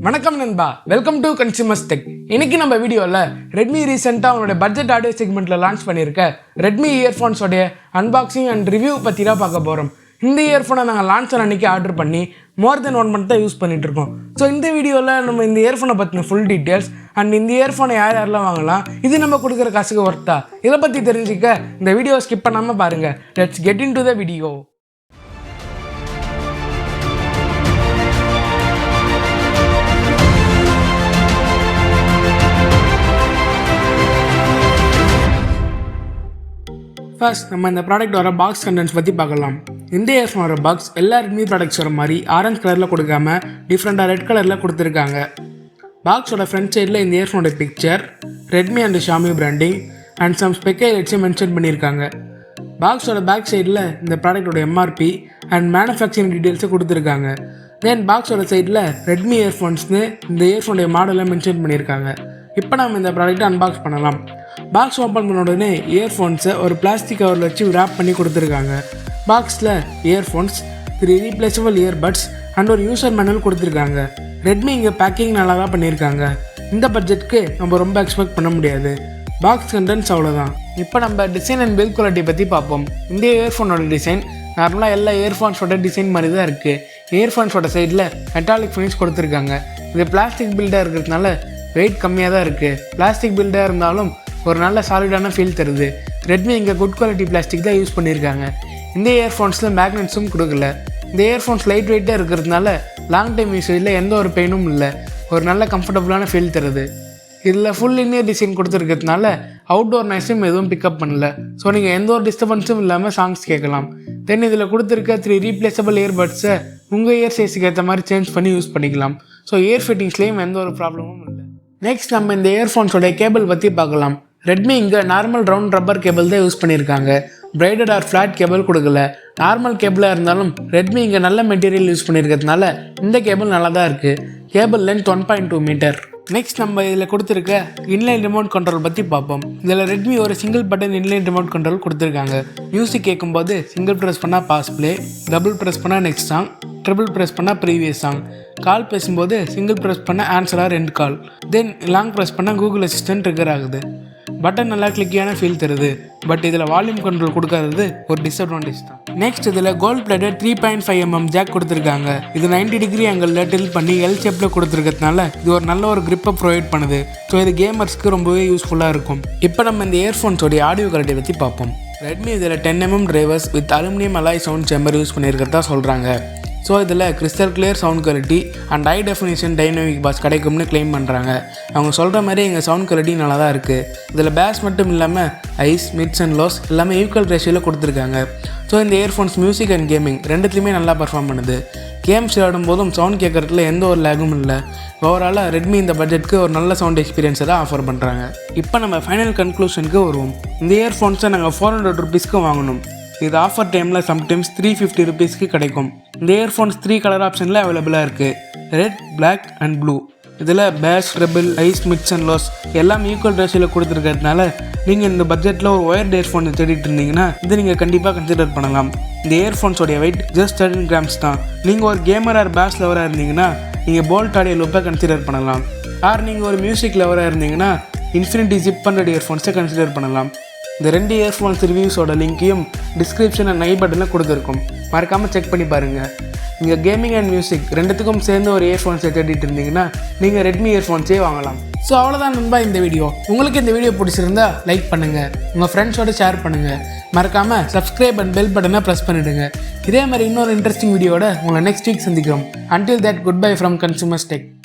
வணக்கம் நண்பா, welcome to consumerstechr. இன்னைக்கு நம்ம வீடியோவில் ரெட்மி ரீசெண்டாக அவங்களோட பட்ஜெட் ஆடியோ செக்மெண்ட்டில் லான்ச் பண்ணியிருக்க ரெட்மி இயர்ஃபோன்ஸோடைய அன்பாக்சிங் அண்ட் ரிவ்யூ பற்றி தான் பார்க்க போகிறோம். இந்த இயர்ஃபோனை நாங்கள் லான்ச் அன்னைக்கு ஆர்டர் பண்ணி மோர் தென் 1 month தான் யூஸ் பண்ணிட்டு இருக்கோம். ஸோ இந்த வீடியோவில் நம்ம இந்த இயர்ஃபோனை பற்றின ஃபுல் டீட்டெயில்ஸ் அண்ட் இந்த இயர்ஃபோனை யாரெல்லாம் வாங்கலாம், இது நம்ம கொடுக்குற காசுக்கு ஒர்த்தா, இதை பற்றி தெரிஞ்சுக்க இந்த வீடியோ ஸ்கிப் பண்ணாமல் பாருங்கள். Let's get in to the video. First நம்ம இந்த ப்ராடக்ட் வர பாக்ஸ் கண்டென்ட்ஸ் பற்றி பார்க்கலாம். இந்த இயர்ஃபோன் வர பாக்ஸ் எல்லா ரெட்மி ப்ராடக்ட்ஸ் வர மாதிரி ஆரஞ்சு கலரில் கொடுக்காம டிஃப்ரெண்ட்டாக ரெட் கலரில் கொடுத்துருக்காங்க. பாக்ஸோட ஃப்ரண்ட் சைடில் இந்த இயர்ஃபோனோட picture, Redmi and Xiaomi branding and some ஸ்பெக்கைலட்ஸும் மென்ஷன் பண்ணியிருக்காங்க. பாக்ஸோட பேக் சைடில் இந்த ப்ராடக்டோட எம்ஆர்பி அண்ட் மேனுஃபேக்சரிங் டீட்டெயில்ஸை கொடுத்துருக்காங்க. தென் பாக்ஸோட சைடில் ரெட்மி இயர்ஃபோன்ஸ்னு இந்த இயர்ஃபோனுடைய மாடலை மென்ஷன் பண்ணியிருக்காங்க. இப்போ நம்ம இந்த ப்ராடக்ட்டை அன்பாக்ஸ் பண்ணலாம். பாக்ஸ் ஓப்பன் பண்ண உடனே இயர்ஃபோன்ஸை ஒரு பிளாஸ்டிக் கவரில் வச்சு ரேப் பண்ணி கொடுத்துருக்காங்க. பாக்ஸில் இயர்ஃபோன்ஸ், 3 ரீப்ளேசபிள் இயர்பட்ஸ் அண்ட் ஒரு யூசர் மேனுவல் கொடுத்துருக்காங்க. ரெட்மி இங்கே பேக்கிங் நல்லா தான் பண்ணியிருக்காங்க. இந்த பட்ஜெட்டுக்கு நம்ம ரொம்ப எக்ஸ்பெக்ட் பண்ண முடியாது. பாக்ஸ் கண்டென்ட்ஸ் அவ்வளோதான். இப்போ நம்ம டிசைன் அண்ட் பில்ட் குவாலிட்டி பற்றி பார்ப்போம். இந்த இயர்ஃபோனோட டிசைன் நார்மலாக எல்லா இயர்ஃபோன்ஸோட டிசைன் மாதிரி தான் இருக்குது. இயர்ஃபோன்ஸோட சைடில் மெட்டாலிக் ஃபினிஷ் கொடுத்துருக்காங்க. இது பிளாஸ்டிக் பில்டாக இருக்கிறதுனால வெயிட் கம்மியாக தான் இருக்குது. பிளாஸ்டிக் பில்டாக இருந்தாலும் ஒரு நல்ல சாலிடான ஃபீல் தருது. ரெட்மி இங்கே குட் குவாலிட்டி பிளாஸ்டிக் தான் யூஸ் பண்ணியிருக்காங்க. இந்த இயர்ஃபோன்ஸில் மேக்னெட்ஸும் கொடுக்கல. இந்த இயர்ஃபோன்ஸ் லைட் வெயிட்டாக இருக்கிறதுனால லாங் டைம் யூசேஜில் எந்த ஒரு பெயினும் இல்லை. ஒரு நல்ல கம்ஃபர்டபுளான ஃபீல் தருது. இதில் ஃபுல் இன்னியர் டிசைன் கொடுத்துருக்கிறதுனால அவுட்டோர் நாய்ஸும் எதுவும் பிக்கப் பண்ணல. ஸோ நீங்கள் எந்த ஒரு டிஸ்டர்பன்ஸும் இல்லாமல் சாங்ஸ் கேட்கலாம். தென் இதில் கொடுத்துருக்க 3 ரீப்ளேசபிள் இயர்பட்ஸை உங்கள் இயர் சைஸுக்கு ஏற்ற மாதிரி சேஞ்ச் பண்ணி யூஸ் பண்ணிக்கலாம். ஸோ இயர் ஃபிட்டிங்ஸ்லேயும் எந்த ஒரு ப்ராப்ளமும் இல்லை. நெக்ஸ்ட் நம்ம இந்த இயர்ஃபோன்ஸோட கேபிள் பற்றி பார்க்கலாம். ரெட்மி இங்கே நார்மல் ரவுண்ட் ரப்பர் கேபிள் தான் யூஸ் பண்ணியிருக்காங்க. பிரைடட் ஆர் ஃப்ளாட் கேபிள் கொடுக்கல. நார்மல் கேபிளாக இருந்தாலும் ரெட்மி இங்கே நல்ல மெட்டீரியல் யூஸ் பண்ணியிருக்கிறதுனால இந்த கேபிள் நல்லா தான் இருக்குது. Cable length 1.2 metre. நெக்ஸ்ட் நம்ம இதில் கொடுத்துருக்க இன்லைன் ரிமோட் கண்ட்ரோல் பற்றி பார்ப்போம். இதில் ரெட்மி ஒரு single button inline remote control கொடுத்துருக்காங்க. மியூசிக் கேட்கும்போது சிங்கிள் ப்ரெஸ் பண்ணால் பாஸ் ப்ளே, டபுள் ப்ரெஸ் பண்ணால் நெக்ஸ்ட் சாங், ட்ரிபிள் ப்ரெஸ் பண்ணால் ப்ரீவியஸ் சாங், கால் பேசும்போது சிங்கிள் ப்ரெஸ் பண்ணால் ஆன்சர் ஆர் எண்ட் கால், தென் லாங் ப்ரெஸ் பண்ணால் கூகுள் அசிஸ்டன்ட் ட்ரிகர் ஆகுது. பட்டன் நல்லா கிளிக்கியான ஃபீல் தருது. பட் இதில் வால்யூம் கண்ட்ரோல் கொடுக்காதது ஒரு டிஸ்அட்வான்டேஜ் தான். நெக்ஸ்ட் இதில் கோல்ட் பிளேட்டட் 3.5mm ஜாக் கொடுத்துருக்காங்க. இது 90 டிகிரி ஆங்கிளில் டில் பண்ணி எல் ஷேப்பில் கொடுத்துருக்கிறதுனால இது ஒரு நல்ல ஒரு கிரிப்பை ப்ரொவைட் பண்ணுது. ஸோ இது கேமர்ஸ்க்கு ரொம்பவே யூஸ்ஃபுல்லாக இருக்கும். இப்போ நம்ம இந்த இயர்ஃபோன்ஸோடைய ஆடியோ குவாலிட்டி பற்றி பார்ப்போம். ரெட்மி இதில் 10mm drivers with aluminium alloy sound chamber use பண்ணியிருக்கிறதா சொல்கிறாங்க. ஸோ இதில் crystal clear sound quality and high definition dynamic bass கிடைக்கும்னு கிளைம் பண்ணுறாங்க. அவங்க சொல்கிற மாதிரி எங்கள் சவுண்ட் குவாலிட்டி நல்லா தான் இருக்குது. இதில் பேஸ் மட்டும் இல்லாமல் ஐஸ், மிட்ஸ் அண்ட் லோஸ் எல்லாமே ஈக்குவல் ரேஷியோவில் கொடுத்துருக்காங்க. ஸோ இந்த இயர்ஃபோன்ஸ் மியூசிக் அண்ட் கேமிங் ரெண்டுத்துலையுமே நல்லா பர்ஃபார்ம் பண்ணுது. கேம்ஸ் விளையாடும் போதும் சவுண்ட் கேட்குறதுல எந்த ஒரு லேகும் இல்லை. ஓவராலாக ரெட்மி இந்த பட்ஜெட்டுக்கு ஒரு நல்ல சவுண்ட் எக்ஸ்பீரியன்ஸை தான் ஆஃபர் பண்ணுறாங்க. இப்போ நம்ம ஃபைனல் கன்க்ளூஷனுக்கு வருவோம். இந்த இயர்ஃபோன்ஸை நாங்கள் 400 rupeesக்கு வாங்கணும். இது ஆஃபர் டைமில் சம்டைம்ஸ் 350 rupeesக்கு கிடைக்கும். இந்த இயர்ஃபோன்ஸ் 3 கலர் ஆப்ஷனில் அவைலபிளாக இருக்குது. Red, black and blue. இதில் bass, treble, highs, mids and lows எல்லாம் ஈக்குவல் ரேஷியோவில் கொடுத்துருக்கிறதுனால நீங்கள் இந்த பட்ஜெட்டில் ஒரு ஒயர்ட் இயர்ஃபோன் தேடிட்டு இருந்தீங்கன்னா இது நீங்கள் கண்டிப்பாக கன்சிடர் பண்ணலாம். இந்த இயர்ஃபோன்ஸோடைய வெயிட் ஜஸ்ட் 13 grams தான். நீங்கள் ஒரு கேமர் ஆர் பேஸ் லவராக இருந்தீங்கன்னா நீங்கள் போல்ட் ஆடியோ லூப்பை கன்சிடர் பண்ணலாம். ஆர் நீங்கள் ஒரு மியூசிக் லவராக இருந்தீங்கன்னா இன்ஃபினிட்டி ஜிப் பண்ற இயர்ஃபோன்ஸை கன்சிடர் பண்ணலாம். இந்த 2 இயர்ஃபோன்ஸ் ரிவ்யூஸோட லிங்க்கையும் டிஸ்கிரிப்ஷன் அண்ட் ஐ பட்டனில் கொடுத்துருக்கோம். மறக்காமல் செக் பண்ணி பாருங்கள். நீங்கள் கேமிங் அண்ட் மியூசிக் ரெண்டுத்துக்கும் சேர்ந்து ஒரு இயர்ஃபோன்ஸை தேடிட்டு இருந்தீங்கன்னா நீங்கள் ரெட்மி இயர்ஃபோன்ஸே வாங்கலாம். ஸோ அவ்வளோதான் நண்பா இந்த வீடியோ. உங்களுக்கு இந்த வீடியோ பிடிச்சிருந்தா லைக் பண்ணுங்கள், உங்கள் ஃப்ரெண்ட்ஸோட ஷேர் பண்ணுங்கள். மறக்காமல் சப்ஸ்கிரைப் அண்ட் பெல் பட்டனை ப்ரெஸ் பண்ணிவிடுங்க. இதே மாதிரி இன்னொரு இன்ட்ரெஸ்டிங் வீடியோட உங்களை நெக்ஸ்ட் வீக் சந்திக்கிறோம். Until that, goodbye from consumerstechr.